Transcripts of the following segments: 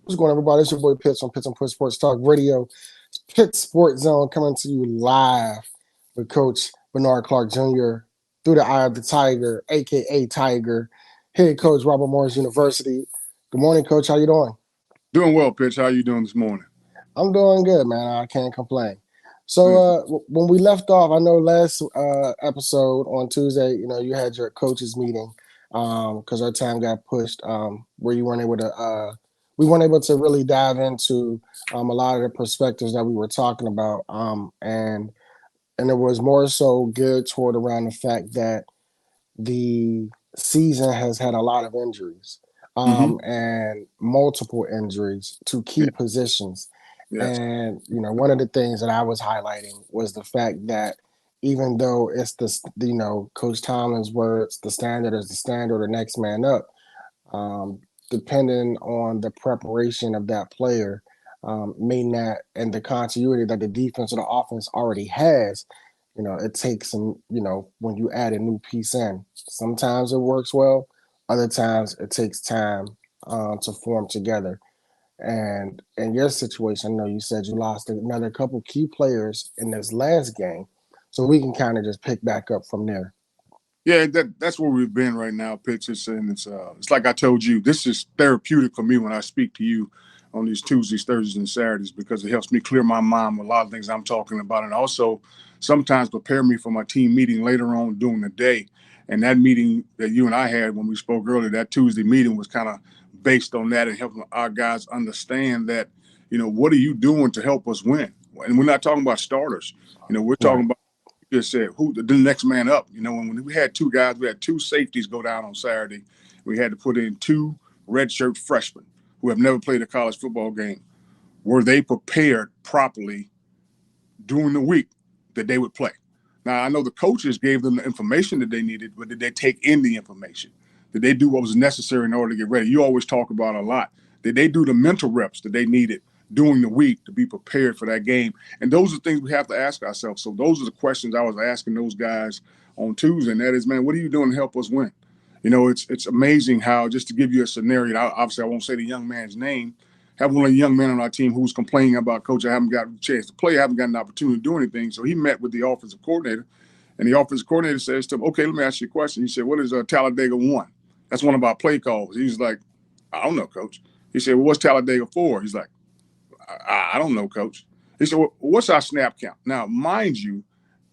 What's going on, everybody? It's your boy Pitts on Pitts on Push Sports Talk Radio. It's Pitt Sports Zone coming to you live with Coach Bernard Clark Jr. through the eye of the Tiger, aka Tiger, head coach Robert Morris University. Good morning, Coach. How you doing? Doing well, Pitch. How you doing this morning? I'm doing good, man. I can't complain. So Good. when we left off, I know last episode on Tuesday, you had your coaches meeting because our time got pushed where you weren't able to we weren't able to really dive into a lot of the perspectives that we were talking about and it was more so geared toward around the fact that the season has had a lot of injuries Mm-hmm. and multiple injuries to key Yeah. positions. Yes. And, one of the things that I was highlighting was the fact that even though it's Coach Tomlin's words, the standard is the standard, the next man up, um, depending on the preparation of that player, may not, and the continuity that the defense or the offense already has, it takes some, when you add a new piece in, sometimes it works well, other times it takes time to form together. And in your situation, I know you said you lost another couple key players in this last game, so we can kind of just pick back up from there. Yeah, that's where we've been right now, Pitch. It's like I told you, this is therapeutic for me when I speak to you on these Tuesdays, Thursdays, and Saturdays because it helps me clear my mind with a lot of things I'm talking about, and also sometimes prepare me for my team meeting later on during the day. And that meeting that you and I had when we spoke earlier, that Tuesday meeting was kind of based on that and helping our guys understand that, what are you doing to help us win? And we're not talking about starters. We're talking Right. about just said who the next man up. When we had two guys, we had two safeties go down on Saturday. We had to put in two redshirt freshmen who have never played a college football game. Were they prepared properly during the week that they would play? Now I know the coaches gave them the information that they needed, but did they take in the information? Did they do what was necessary in order to get ready? You always talk about a lot. Did they do the mental reps that they needed during the week to be prepared for that game? And those are things we have to ask ourselves. So those are the questions I was asking those guys on Tuesday. And that is, man, what are you doing to help us win? It's amazing how, just to give you a scenario, obviously I won't say the young man's name, have one of the young men on our team who was complaining about, Coach, I haven't got a chance to play, I haven't got an opportunity to do anything. So he met with the offensive coordinator, and the offensive coordinator says to him, okay, let me ask you a question. He said, what is Talladega 1? That's one of our play calls. He's like, I don't know, Coach. He said, well, what's Talladega 4? He's like, I don't know, Coach. He said, well, what's our snap count? Now, mind you,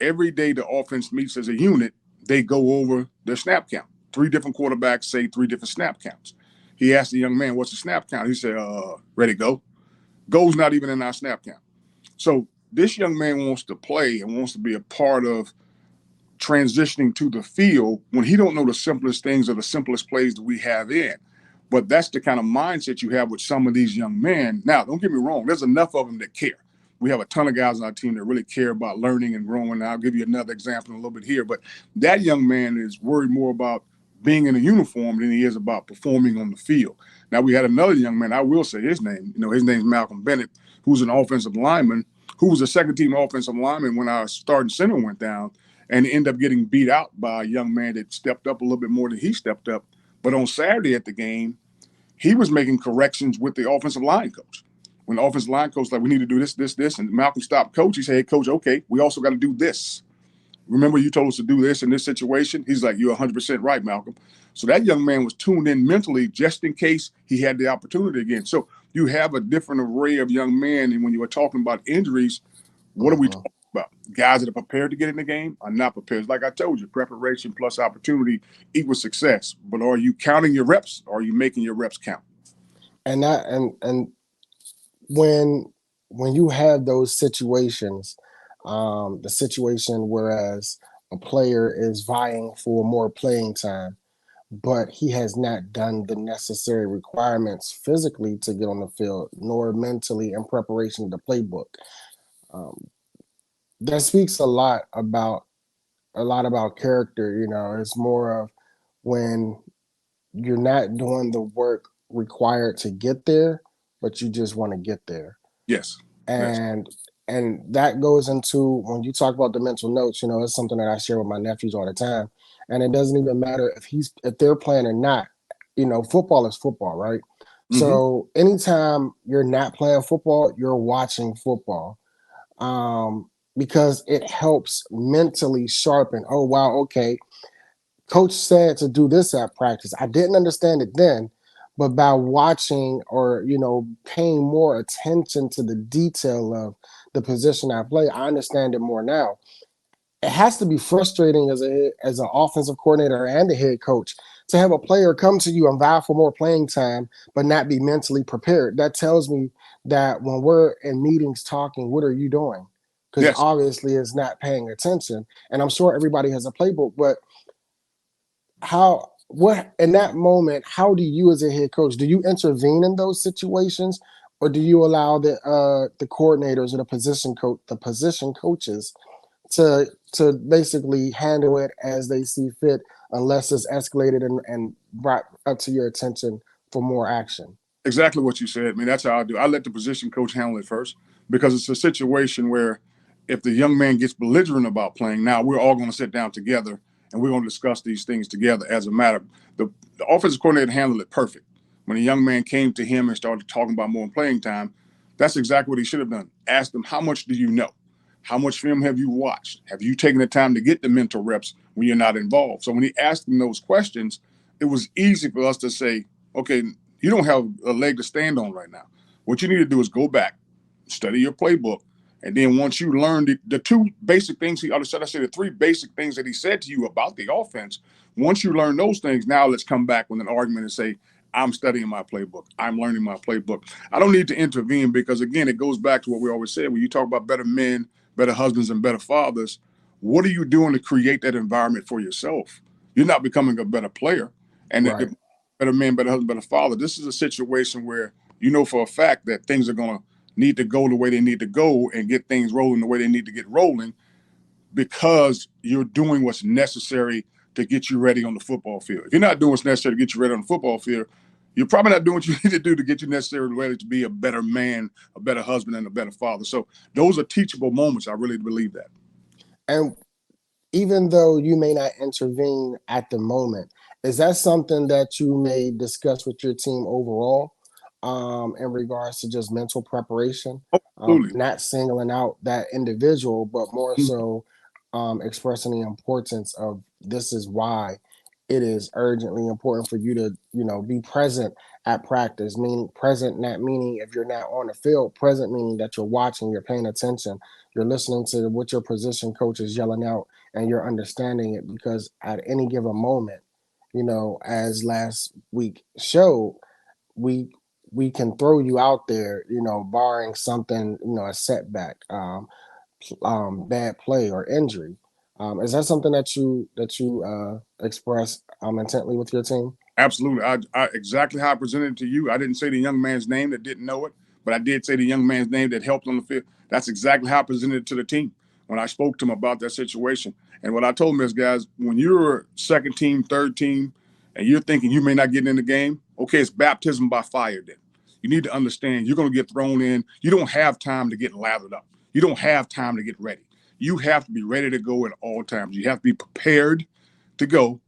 every day the offense meets as a unit, they go over their snap count. Three different quarterbacks say three different snap counts. He asked the young man, what's the snap count? He said, ready, go. Go's not even in our snap count. So this young man wants to play and wants to be a part of transitioning to the field when he don't know the simplest things or the simplest plays that we have in. But that's the kind of mindset you have with some of these young men. Now, don't get me wrong. There's enough of them that care. We have a ton of guys on our team that really care about learning and growing. And I'll give you another example in a little bit here. But that young man is worried more about being in a uniform than he is about performing on the field. Now, we had another young man, I will say his name. His name's Malcolm Bennett, who's an offensive lineman, who was a second-team offensive lineman when our starting center went down and ended up getting beat out by a young man that stepped up a little bit more than he stepped up. But on Saturday at the game, he was making corrections with the offensive line coach. When the offensive line coach like, we need to do this, this, this, and Malcolm stopped coach. He said, hey, coach, okay, we also got to do this. Remember you told us to do this in this situation? He's like, you're 100% right, Malcolm. So that young man was tuned in mentally just in case he had the opportunity again. So you have a different array of young men. And when you were talking about injuries, what are we talking about? Guys that are prepared to get in the game are not prepared. Like I told you, preparation plus opportunity equals success. But are you counting your reps or are you making your reps count? And that and when you have those situations, the situation whereas a player is vying for more playing time, but he has not done the necessary requirements physically to get on the field, nor mentally in preparation of the playbook. Um, that speaks a lot about character. It's more of when you're not doing the work required to get there, but you just want to get there. Yes. Yes. And and that goes into when you talk about the mental notes, it's something that I share with my nephews all the time. And it doesn't even matter if they're playing or not. Football is football, right? Hmm. So anytime you're not playing football, you're watching football, because it helps mentally sharpen. Oh, wow, okay, coach said to do this at practice. I didn't understand it then, but by watching or paying more attention to the detail of the position I play, I understand it more now. It has to be frustrating as an offensive coordinator and a head coach to have a player come to you and vie for more playing time, but not be mentally prepared. That tells me that when we're in meetings talking, what are you doing? Because Yes, obviously it's not paying attention. And I'm sure everybody has a playbook, but how what in that moment, how do you as a head coach, do you intervene in those situations, or do you allow the coordinators or the position coaches to basically handle it as they see fit, unless it's escalated and brought up to your attention for more action? exactly what you said. I mean, that's how I do. I let the position coach handle it first because it's a situation where if the young man gets belligerent about playing, now we're all going to sit down together and we're going to discuss these things together as a matter. The offensive coordinator handled it perfect. When a young man came to him and started talking about more playing time, that's exactly what he should have done. Asked him, how much do you know? How much film have you watched? Have you taken the time to get the mental reps when you're not involved? So when he asked him those questions, it was easy for us to say, okay, you don't have a leg to stand on right now. What you need to do is go back, study your playbook, and then once you learn the two basic things he understood, I said the three basic things that he said to you about the offense. Once you learn those things, now let's come back with an argument and say, I'm studying my playbook. I'm learning my playbook. I don't need to intervene because again, it goes back to what we always say. When you talk about better men, better husbands, and better fathers, what are you doing to create that environment for yourself? You're not becoming a better player. And Right. better man, better husband, better father. This is a situation where you know for a fact that things are going to need to go the way they need to go and get things rolling the way they need to get rolling because you're doing what's necessary to get you ready on the football field. If you're not doing what's necessary to get you ready on the football field, you're probably not doing what you need to do to get you necessarily ready to be a better man, a better husband, and a better father. So those are teachable moments. I really believe that. And even though you may not intervene at the moment, is that something that you may discuss with your team overall, in regards to just mental preparation? Oh, absolutely. Not singling out that individual, but more Mhm. so expressing the importance of this is why it is urgently important for you to, be present at practice. Meaning present, not meaning if you're not on the field, present meaning that you're watching, you're paying attention, you're listening to what your position coach is yelling out, and you're understanding it, because at any given moment, as last week showed, we we can throw you out there, barring something, a setback, bad play or injury. Is that something that you express intently with your team? Absolutely. Exactly how I presented it to you. I didn't say the young man's name that didn't know it, but I did say the young man's name that helped on the field. That's exactly how I presented it to the team when I spoke to him about that situation. And what I told him is, guys, when you're second team, third team, and you're thinking you may not get in the game, okay, it's baptism by fire then. You need to understand you're going to get thrown in. You don't have time to get lathered up. You don't have time to get ready. You have to be ready to go at all times. You have to be prepared to go,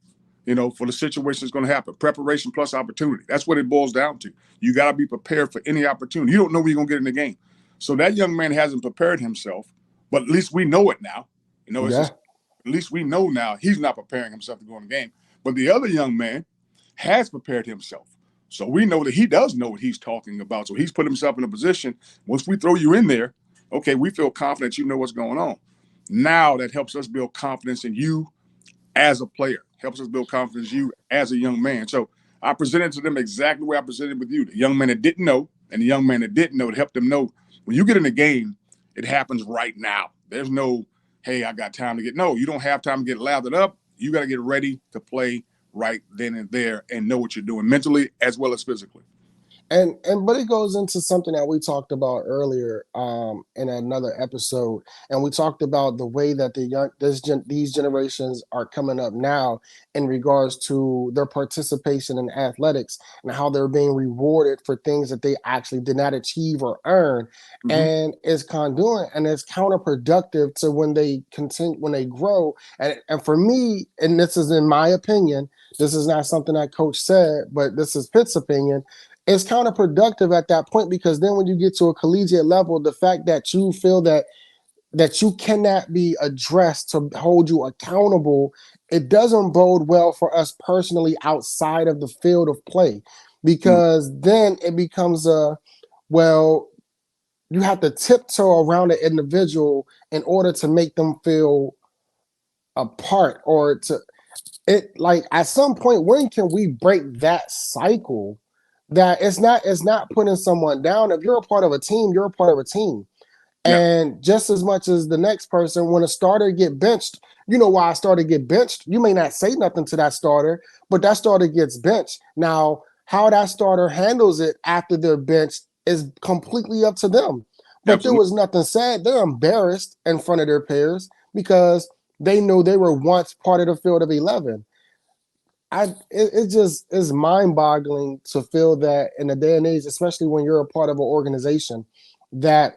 for the situation that's going to happen. Preparation plus opportunity. That's what it boils down to. You got to be prepared for any opportunity. You don't know when you're going to get in the game. So that young man hasn't prepared himself, but at least we know it now. It's just Yeah. at least we know now he's not preparing himself to go in the game. But the other young man has prepared himself. So we know that he does know what he's talking about. So he's put himself in a position. Once we throw you in there, okay, we feel confident you know what's going on. Now that helps us build confidence in you as a player, helps us build confidence in you as a young man. So I presented to them exactly the way I presented with you. The young man that didn't know and the young man that didn't know, to help them know when you get in the game, it happens right now. There's no, hey, I got time to get. No, you don't have time to get lathered up. You got to get ready to play right then and there and know what you're doing mentally as well as physically. And but it goes into something that we talked about earlier, in another episode, and we talked about the way that these generations are coming up now in regards to their participation in athletics, and how they're being rewarded for things that they actually did not achieve or earn. Mm-hmm. And it's congruent and it's counterproductive to when they continue, when they grow. And for me, and this is in my opinion, this is not something that coach said, but this is Pitt's opinion. it's counterproductive at that point, because then when you get to a collegiate level, the fact that you feel that you cannot be addressed to hold you accountable, it doesn't bode well for us personally outside of the field of play, Mm, because then it becomes a, well, you have to tiptoe around an individual in order to make them feel apart, or to it, like, at some point, when can we break that cycle, that it's not putting someone down. If you're a part of a team, you're a part of a team. yeah, And just as much as the next person, when a starter get benched, you know why a starter get benched. You may not say nothing to that starter, but that starter gets benched. Now, how that starter handles it after they're benched is completely up to them. But there absolutely. was nothing said. They're embarrassed in front of their peers because they know they were once part of the field of 11. It just is mind-boggling to feel that in the day and age, especially when you're a part of an organization, that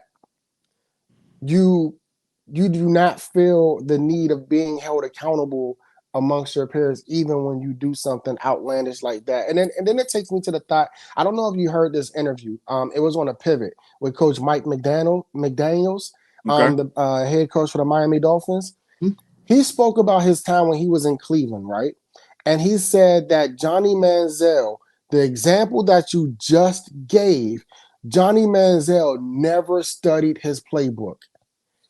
you you do not feel the need of being held accountable amongst your peers, even when you do something outlandish like that. And then it takes me to the thought. I don't know if you heard this interview. It was on a pivot with Coach Mike McDaniels, Okay. the head coach for the Miami Dolphins. Mm, He spoke about his time when he was in Cleveland, right? And he said that Johnny Manziel, the example that you just gave, Johnny Manziel never studied his playbook.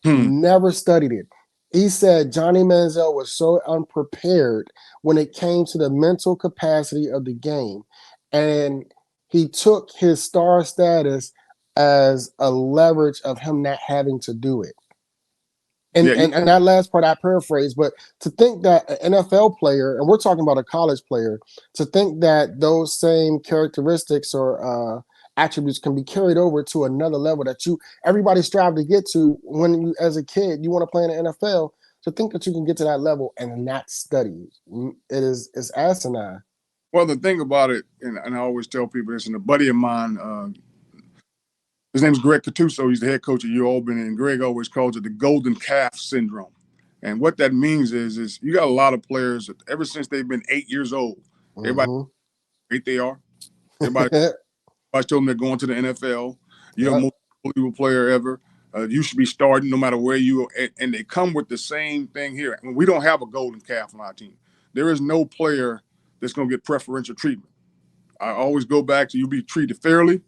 hmm. Never studied it. He said Johnny Manziel was so unprepared when it came to the mental capacity of the game. And he took his star status as a leverage of him not having to do it. and, Yeah, you, and and that last part I paraphrase, but to think that an NFL player, and we're talking about a college player, to think that those same characteristics or attributes can be carried over to another level that you everybody strive to get to when you, as a kid, you want to play in the NFL. To think that you can get to that level and not study, it's asinine. well, the thing about it, and I always tell people this, and a buddy of mine, his name's Greg Catuso. He's the head coach at U Albany, and Greg always calls it the golden calf syndrome. And what that means is you got a lot of players that ever since they've been 8 years old, everybody Mm-hmm. how great they are. Everybody I told them they're going to the NFL. You're the Yep. most valuable player ever. You should be starting no matter where you are. And they come with the same thing here. I mean, we don't have a golden calf on our team. There is no player that's going to get preferential treatment. I always go back to you be treated fairly,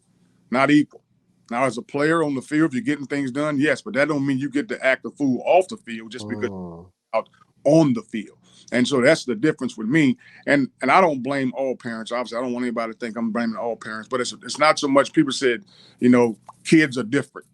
not equal. Now, as a player on the field, if you're getting things done, yes, but that don't mean you get to act a fool off the field just because Mm. you're out on the field. And so that's the difference with me. And I don't blame all parents. Obviously, I don't want anybody to think I'm blaming all parents, but it's not so much people said, you know, kids are different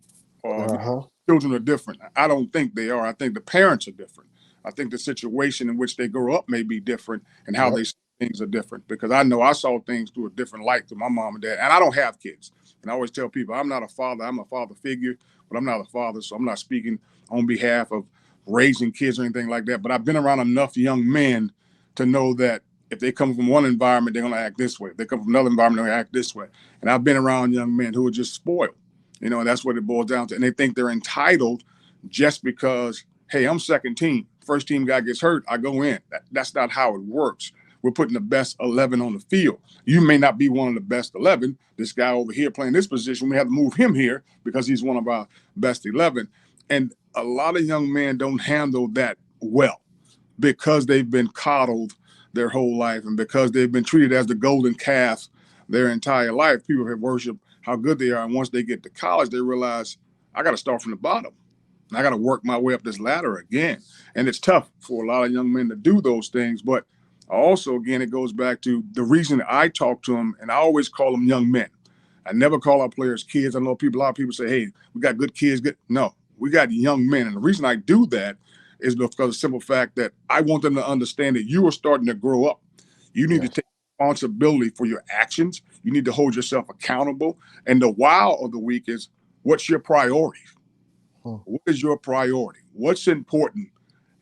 or Uh-huh. children are different. I don't think they are. I think the parents are different. I think the situation in which they grow up may be different and how Yep. they see things are different because I know I saw things through a different light to my mom and dad. And I don't have kids. And I always tell people I'm not a father. I'm a father figure, but I'm not a father. So I'm not speaking on behalf of raising kids or anything like that. But I've been around enough young men to know that if they come from one environment, they're going to act this way. If they come from another environment, they're going to act this way. And I've been around young men who are just spoiled. You know, and that's what it boils down to. And they think they're entitled just because, hey, I'm second team. First team guy gets hurt, I go in. That's not how it works. We're putting the best 11 on the field. You may not be one of the best 11. This guy over here playing this position, we have to move him here because he's one of our best 11. And a lot of young men don't handle that well because they've been coddled their whole life and because they've been treated as the golden calf their entire life. People have worshiped how good they are. And once they get to college, they realize I got to start from the bottom. I got to work my way up this ladder again. And it's tough for a lot of young men to do those things. But also, again, it goes back to the reason I talk to them, and I always call them young men. I never call our players kids. I know people, a lot of people say, hey, we got good kids. Good. No, we got young men. And the reason I do that is because of the simple fact that I want them to understand that you are starting to grow up. You need to Yes. take responsibility for your actions. You need to hold yourself accountable. And the wow of the week is what's your priority? Hmm. What is your priority? What's important?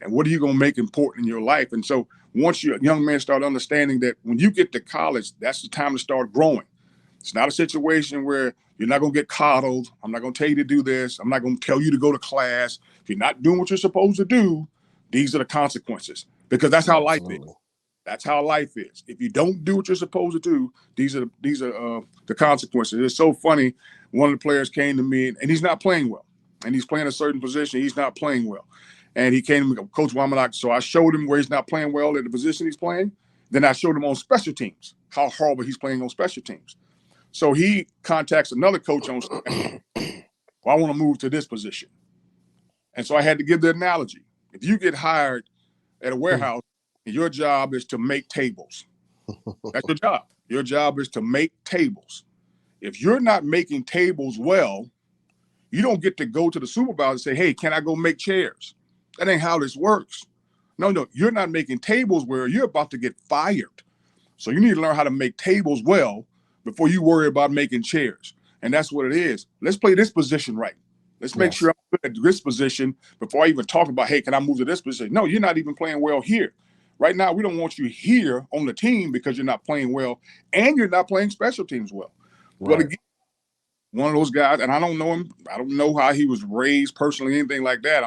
And what are you going to make important in your life? And so once your young men start understanding that when you get to college, that's the time to start growing. It's not a situation where you're not going to get coddled. I'm not going to tell you to do this. I'm not going to tell you to go to class. If you're not doing what you're supposed to do, these are the consequences because that's how life is. Absolutely. That's how life is. If you don't do what you're supposed to do, these are the consequences. It's so funny. One of the players came to me, and he's not playing well, and he's playing a certain position. He's not playing well, and he came to me, Coach Wamanak. So I showed him where he's not playing well at the position he's playing. Then I showed him on special teams how horrible he's playing on special teams. So he contacts another coach on staff. Well, I want to move to this position, and so I had to give the analogy. If you get hired at a warehouse, and your job is to make tables. That's your job. Your job is to make tables. If you're not making tables well, you don't get to go to the supervisor and say, hey, can I go make chairs? That ain't how this works. No, you're not making tables where you're about to get fired. So you need to learn how to make tables well before you worry about making chairs. And that's what it is. Let's play this position right. Let's make Yes. sure I'm good at this position before I even talk about, hey, can I move to this position? No, you're not even playing well here. Right now, we don't want you here on the team because you're not playing well and you're not playing special teams well. Well, Right. again, one of those guys, and I don't know him. I don't know how he was raised personally, anything like that.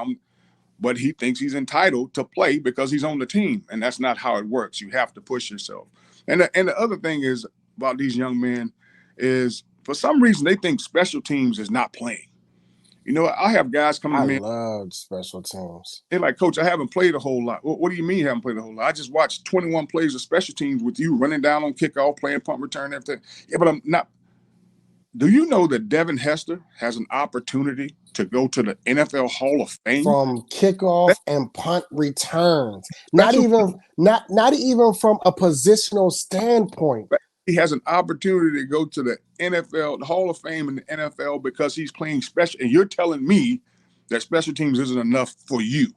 But he thinks he's entitled to play because he's on the team, and that's not how it works. You have to push yourself. And the other thing is about these young men is for some reason they think special teams is not playing. You know, I have guys come to I me. loved special teams. They're like, Coach, I haven't played a whole lot. What do you mean you haven't played a whole lot? I just watched 21 plays of special teams with you running down on kickoff, playing punt return, everything. Yeah, but I'm not. Do you know that Devin Hester has an opportunity to go to the NFL Hall of Fame? From kickoff That and punt returns. Not special even not even from a positional standpoint. he has an opportunity to go to the NFL, the Hall of Fame in the NFL because he's playing special. And you're telling me that special teams isn't enough for you.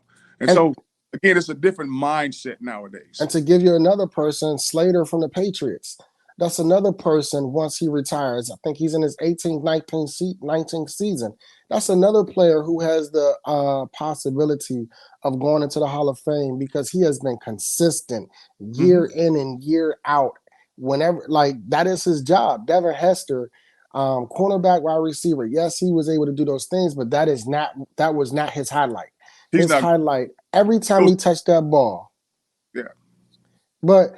And And so, again, it's a different mindset nowadays. And to give you another person, Slater from the Patriots. That's another person once he retires. I think he's in his 18th, 19th season. That's another player who has the possibility of going into the Hall of Fame because he has been consistent Mm-hmm. year in and year out. Whenever, like, that is his job. Devin Hester, cornerback, wide receiver. Yes, he was able to do those things, but that was not his highlight. He's His not. highlight, every time he touched that ball, Yeah. but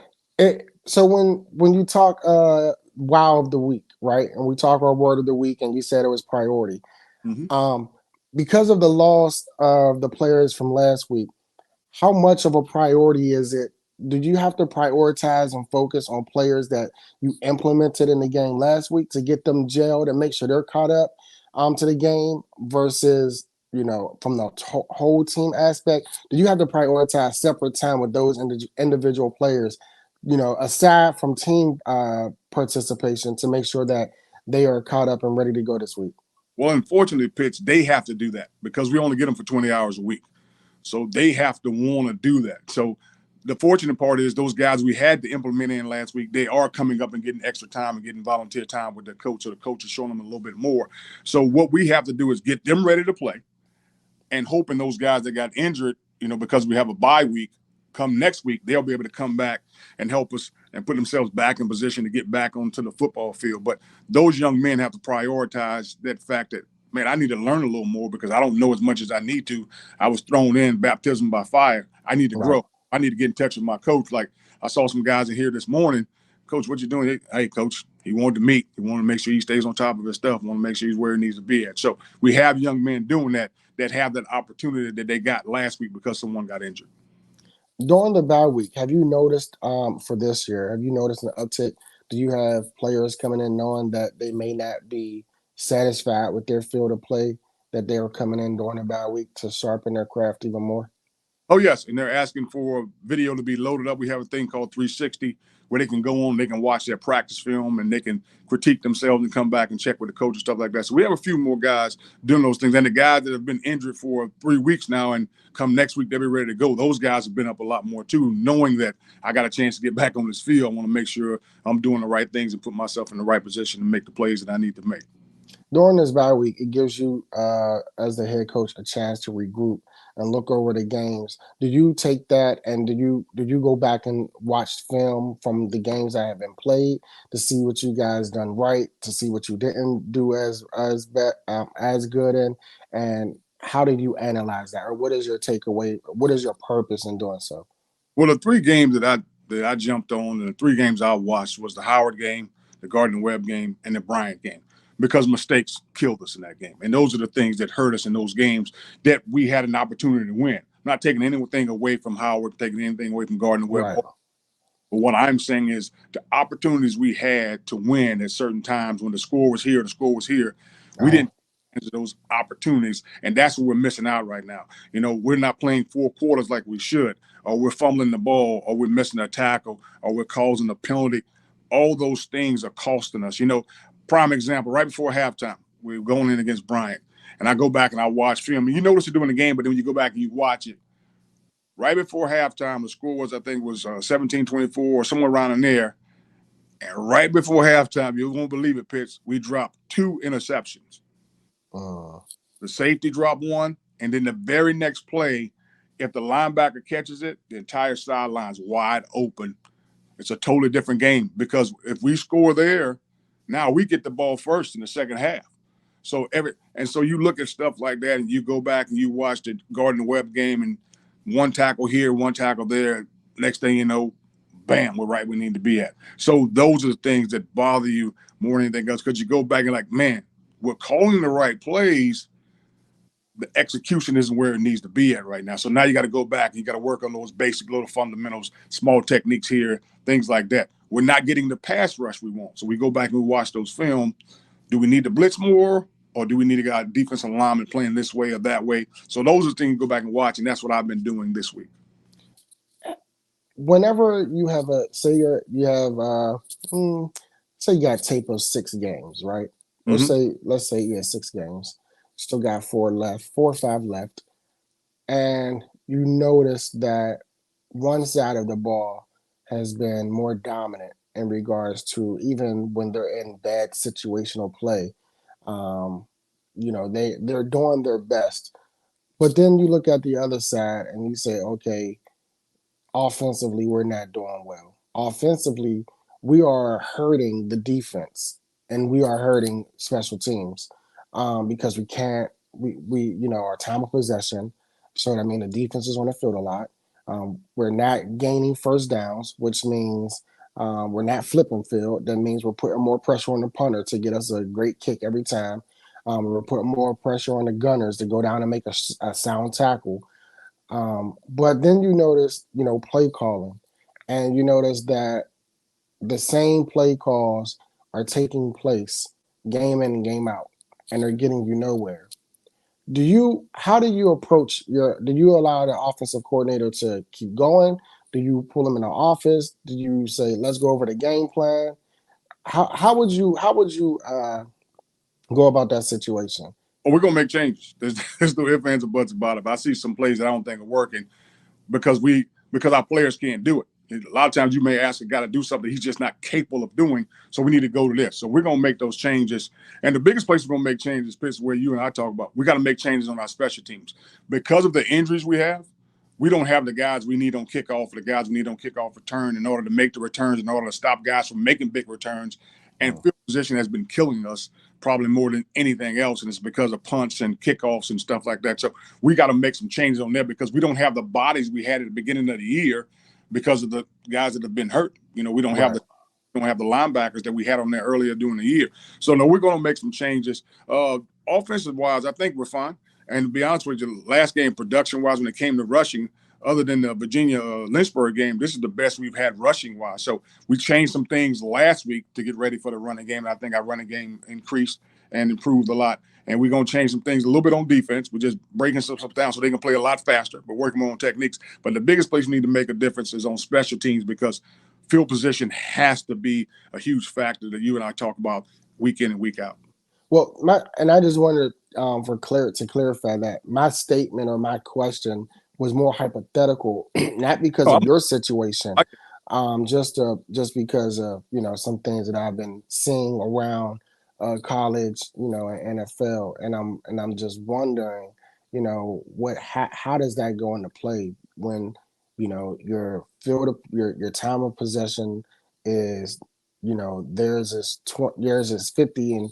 so when you talk wow of the week, right? And we talk our word of the week and you said it was priority. Mm-hmm. Um because of the loss of the players from last week, how much of a priority is it? Did you have to prioritize and focus on players that you implemented in the game last week to get them gelled and make sure they're caught up to the game versus from the whole team aspect? Did you have to prioritize separate time with those individual players, aside from team participation to make sure that they are caught up and ready to go this week? Well, unfortunately, Pitch, they have to do that because we only get them for 20 hours a week. So they have to want to do that. So the fortunate part is those guys we had to implement in last week, they are coming up and getting extra time and getting volunteer time with their coach. So the coach is showing them a little bit more. So what we have to do is get them ready to play and hoping those guys that got injured, because we have a bye week, come next week, they'll be able to come back and help us and put themselves back in position to get back onto the football field. But those young men have to prioritize that fact that, man, I need to learn a little more because I don't know as much as I need to. I was thrown in baptism by fire. I need to Right. grow. I need to get in touch with my coach. Like I saw some guys in here this morning. Coach, what you doing? Hey, coach, he wanted to meet. He wanted to make sure he stays on top of his stuff. Want to make sure he's where he needs to be at. So we have young men doing that have that opportunity that they got last week because someone got injured. During the bye week, have you noticed for this year, have you noticed an uptick? Do you have players coming in knowing that they may not be satisfied with their field of play, that they are coming in during the bye week to sharpen their craft even more? Oh, yes. And they're asking for video to be loaded up. We have a thing called 360 where they can go on, they can watch their practice film and they can critique themselves and come back and check with the coach and stuff like that. So we have a few more guys doing those things. And the guys that have been injured for 3 weeks now and come next week, they'll be ready to go. Those guys have been up a lot more too, knowing that I got a chance to get back on this field. I want to make sure I'm doing the right things and put myself in the right position to make the plays that I need to make. During this bye week, it gives you, as the head coach, a chance to regroup and look over the games. Do you take that and do you go back and watch film from the games that have been played to see what you guys done right, to see what you didn't do as good in, and how did you analyze that, or what is your takeaway? What is your purpose in doing so? Well, the 3 games that that I jumped on, and the 3 games I watched was the Howard game, the Gardner Webb game, and the Bryant game, because mistakes killed us in that game. And those are the things that hurt us in those games that we had an opportunity to win. I'm not taking anything away from Howard, taking anything away from Gardner Webb. Right. But what I'm saying is the opportunities we had to win at certain times when the score was here, the score was here, we Uh-huh. didn't take those opportunities, and that's what we're missing out right now. We're not playing 4 quarters like we should, or we're fumbling the ball, or we're missing a tackle, or we're causing a penalty. All those things are costing us. Prime example, right before halftime, we were going in against Bryant, and I go back and I watch film, and you notice you're doing the game, but then when you go back and you watch it, right before halftime, the score was, I think, was 17-24 or somewhere around in there. And right before halftime, you won't believe it, Pitts, we dropped 2 interceptions. Uh, The safety dropped one, and then the very next play, if the linebacker catches it, the entire sideline's wide open. It's a totally different game, because if we score there, now we get the ball first in the second half. So you look at stuff like that, and you go back and you watch the Gardner Webb game, and one tackle here, one tackle there. Next thing you know, bam, we're right where we need to be at. So those are the things that bother you more than anything else, because you go back and like, man, we're calling the right plays. The execution isn't where it needs to be at right now. So now you got to go back and you got to work on those basic little fundamentals, small techniques here, things like that. We're not getting the pass rush we want. So we go back and we watch those film. Do we need to blitz more, or do we need to get our defensive lineman playing this way or that way? So those are things you go back and watch, and that's what I've been doing this week. Whenever you have a say you have say you got tape of 6 games, right? Or Mm-hmm. let's say 6 games. Still got 4 left, 4 or 5 left, and you notice that one side of the ball has been more dominant in regards to even when they're in bad situational play. Um, they're doing their best. But then you look at the other side and you say, okay, offensively, we're not doing well. Offensively, we are hurting the defense and we are hurting special teams because we can't, our time of possession. So, I mean, the defense is on the field a lot. We're not gaining first downs, which means we're not flipping field. That means we're putting more pressure on the punter to get us a great kick every time. We're putting more pressure on the gunners to go down and make a sound tackle. But then you notice, play calling, and you notice that the same play calls are taking place game in and game out, and they're getting you nowhere. How do you approach do you allow the offensive coordinator to keep going? Do you pull them in the office? Do you say, let's go over the game plan? How would you go about that situation? Well, we're gonna make changes. There's no ifs, ands, or buts about it. If I see some plays that I don't think are working, because our players can't do it. A lot of times you may ask a guy to do something he's just not capable of doing, so we need to go to this. So we're going to make those changes. And the biggest place we're going to make changes, Pitts, where you and I talk about, we got to make changes on our special teams. Because of the injuries we have, we don't have the guys we need on kickoff, or the guys we need on kickoff return in order to make the returns, in order to stop guys from making big returns. And field position has been killing us probably more than anything else, and it's because of punts and kickoffs and stuff like that. So we got to make some changes on there, because we don't have the bodies we had at the beginning of the year because of the guys that have been hurt. We don't have Right. the linebackers that we had on there earlier during the year. So no, we're going to make some changes. Offensive wise, I think we're fine. And to be honest with you, last game production wise, when it came to rushing, other than the Virginia Lynchburg game, this is the best we've had rushing wise. So we changed some things last week to get ready for the running game. And I think our running game increased and improved a lot. And we're going to change some things a little bit on defense. We're just breaking some stuff down so they can play a lot faster, but working more on techniques. But the biggest place we need to make a difference is on special teams, because field position has to be a huge factor that you and I talk about week in and week out. Well, I just wanted to clarify that my statement or my question was more hypothetical, not because Oh, of your situation, I, just because of some things that I've been seeing around college, and NFL, and I'm just wondering, how does that go into play when your your time of possession is theirs is 50 and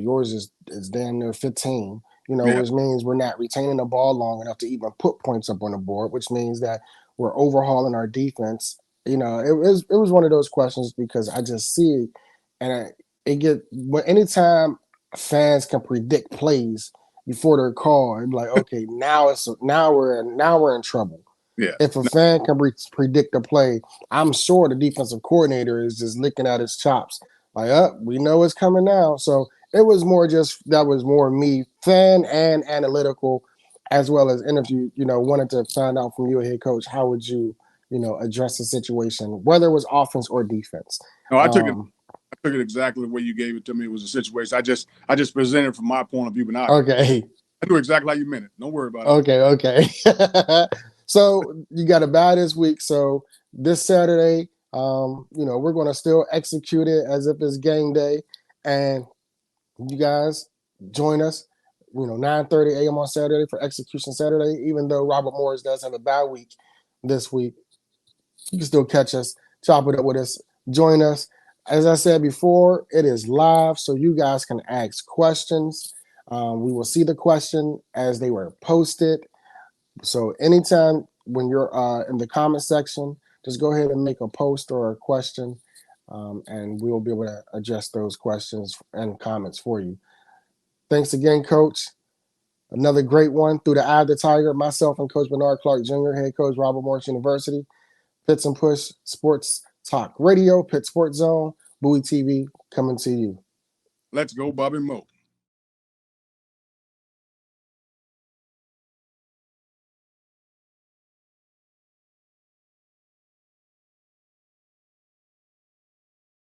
yours is damn near 15, yeah, which means we're not retaining the ball long enough to even put points up on the board, which means that we're overhauling our defense it was one of those questions because I just see it, and it get when anytime fans can predict plays before they're called, I'm like, okay, now we're in trouble. Yeah. If a fan can predict a play, I'm sure the defensive coordinator is just licking out his chops. Like, we know it's coming now. So it was more just that was more me, fan and analytical, as well as interview. Wanted to find out from you, head coach, how would you, address the situation, whether it was offense or defense. No, Um, I took it exactly the way you gave it to me. It was a situation. I just presented from my point of view, but okay, I knew exactly how you meant it. Don't worry about it. okay. So you got a bye this week. So this Saturday, we're going to still execute it as if it's game day, and you guys join us. 9:30 a.m. on Saturday for Execution Saturday. Even though Robert Morris does have a bye week this week, you can still catch us, chop it up with us, join us. As I said before, it is live, so you guys can ask questions. We will see the question as they were posted. So anytime when you're in the comment section, just go ahead and make a post or a question, and we will be able to address those questions and comments for you. Thanks again, Coach. Another great one through the eye of the tiger. Myself and Coach Bernard Clark Jr., head coach, Robert Morris University. Pits and Push Sports Talk Radio, Pitt Sports Zone, Bowie TV, coming to you. Let's go, Bobby Moe.